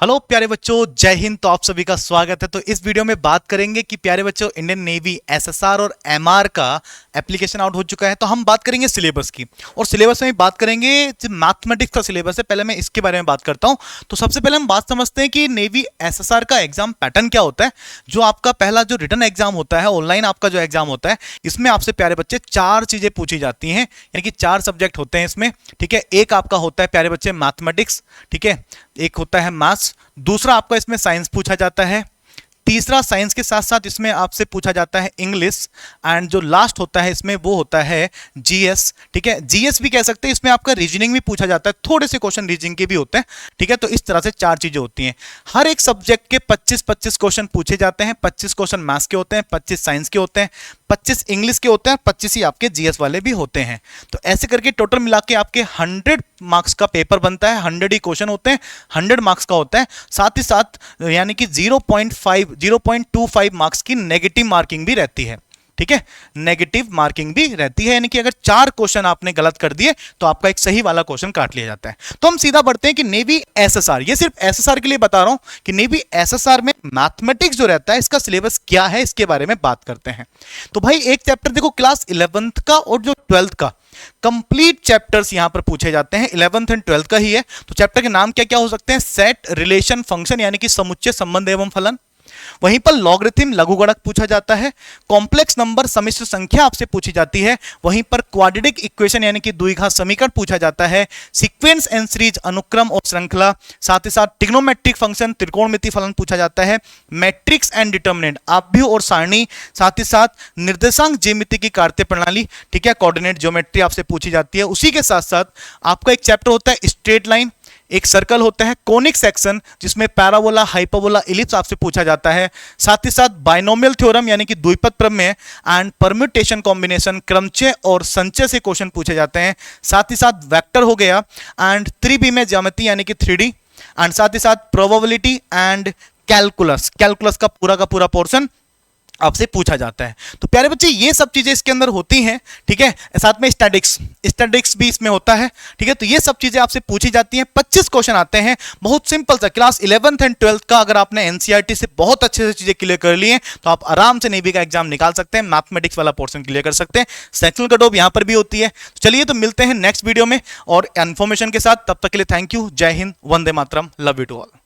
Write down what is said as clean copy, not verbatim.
Hello प्यारे बच्चों, जय हिंद। तो आप सभी का स्वागत है। तो इस वीडियो में बात करेंगे कि प्यारे बच्चों इंडियन नेवी एसएसआर और एमआर का एप्लीकेशन आउट हो चुका है। तो हम बात करेंगे सिलेबस की, और सिलेबस में बात करेंगे जो मैथमेटिक्स का सिलेबस है, पहले मैं इसके बारे में बात करता हूं। तो सबसे पहले हम बात समझते हैं कि नेवी एसएसआर का एग्जाम पैटर्न क्या होता है। जो आपका पहला जो रिटन एग्जाम होता है, ऑनलाइन आपका जो एग्जाम होता है, इसमें आपसे प्यारे बच्चे 4 चीजें पूछी जाती हैं, यानी कि 4 सब्जेक्ट होते हैं इसमें। ठीक है, एक आपका होता है प्यारे बच्चे मैथमेटिक्स, ठीक है, एक होता है मैथ्स, दूसरा आपका इसमें साइंस पूछा जाता है, तीसरा साइंस के साथ साथ इसमें आपसे पूछा जाता है इंग्लिश, एंड जो लास्ट होता है इसमें वो होता है जीएस। ठीक है, जीएस भी कह सकते हैं, इसमें आपका रीजनिंग भी पूछा जाता है, थोड़े से क्वेश्चन रीजनिंग के भी होते हैं। ठीक है, तो इस तरह से 4 चीजें होती हैं। हर एक सब्जेक्ट के 25-25 क्वेश्चन पूछे जाते हैं। 25 क्वेश्चन मैथ्स के होते हैं, 25 साइंस के होते हैं, 25 इंग्लिश के होते हैं, 25 ही आपके जीएस वाले भी होते हैं। तो ऐसे करके टोटल मिला के आपके 100 मार्क्स का पेपर बनता है। 100 ही क्वेश्चन होते हैं, 100 मार्क्स का होता है। साथ ही साथ यानी कि 0.25 मार्क्स की नेगेटिव मार्किंग भी रहती है। ठीक है, नेगेटिव मार्किंग भी रहती है, यानी कि अगर 4 क्वेश्चन आपने गलत कर दिए तो आपका एक सही वाला क्वेश्चन काट लिया जाता है। तो हम सीधा बढ़ते हैं कि नेवी एसएसआर, ये सिर्फ एसएसआर के लिए बता रहा हूं कि नेवी एसएसआर में मैथमेटिक्स जो रहता है इसका सिलेबस क्या है, इसके बारे में बात करते हैं। तो भाई एक चैप्टर देखो क्लास 11th का और जो 12th का कंप्लीट चैप्टर्स यहां पर पूछे जाते हैं, 11th एंड 12th का ही है। तो चैप्टर के नाम क्या क्या हो सकते हैं? सेट, रिलेशन, फंक्शन, यानी कि समुच्चय, संबंध एवं फलन। वहीं पर लॉगरिथम, लघुगणक पूछा जाता है। कॉम्प्लेक्स नंबर, सम्मिश्र संख्या आपसे पूछी जाती है। वहीं पर क्वाड्रेटिक इक्वेशन यानी कि द्विघात समीकरण पूछा जाता है। सीक्वेंस एंड सीरीज, अनुक्रम और श्रृंखला। साथ ही साथ ट्रिग्नोमेट्रिक फंक्शन, त्रिकोणमिति फलन पूछा जाता है। मैट्रिक्स एंड डिटर्मिनेंट, आव्यूह और सारणी। साथ ही साथ निर्देशांक ज्यामिति की कार्य प्रणाली, ठीक है, कोऑर्डिनेट ज्योमेट्री आपसे पूछी जाती है। उसी के साथ साथ आपका एक चैप्टर होता है स्ट्रेट लाइन, एक सर्कल होता है, कोनिक सेक्शन जिसमें पैराबोला, हाइपरबोला, इलिप्स आपसे पूछा जाता है। साथ ही साथ बाइनोमियल थ्योरम यानी कि द्विपद प्रमेय एंड परम्यूटेशन कॉम्बिनेशन, क्रमचय और संचय से क्वेश्चन पूछे जाते हैं। साथ ही साथ वेक्टर हो गया, एंड त्रिविमीय ज्यामिति यानी कि 3D, एंड साथ ही साथ प्रोबेबिलिटी एंड कैलकुलस, कैलकुलस का पूरा पोर्शन आपसे पूछा जाता है। तो प्यारे बच्चे ये सब चीजें इसके अंदर होती हैं। ठीक है, साथ में स्टैटिक्स भी इसमें होता है। ठीक है, तो ये सब चीजें आपसे पूछी जाती हैं। 25 क्वेश्चन आते हैं, बहुत सिंपल सा। क्लास 11th एंड 12th का अगर आपने एनसीईआरटी से बहुत अच्छे से चीजें क्लियर कर ली हैं तो आप आराम से नेवी का एग्जाम निकाल सकते हैं, मैथमेटिक्स वाला पोर्शन क्लियर कर सकते हैं। सेक्शनल कट ऑफ यहां पर भी होती है। चलिए तो मिलते हैं नेक्स्ट वीडियो में और इन्फॉर्मेशन के साथ। तब तक के लिए थैंक यू, जय Hind, Vande Mataram, love you to all.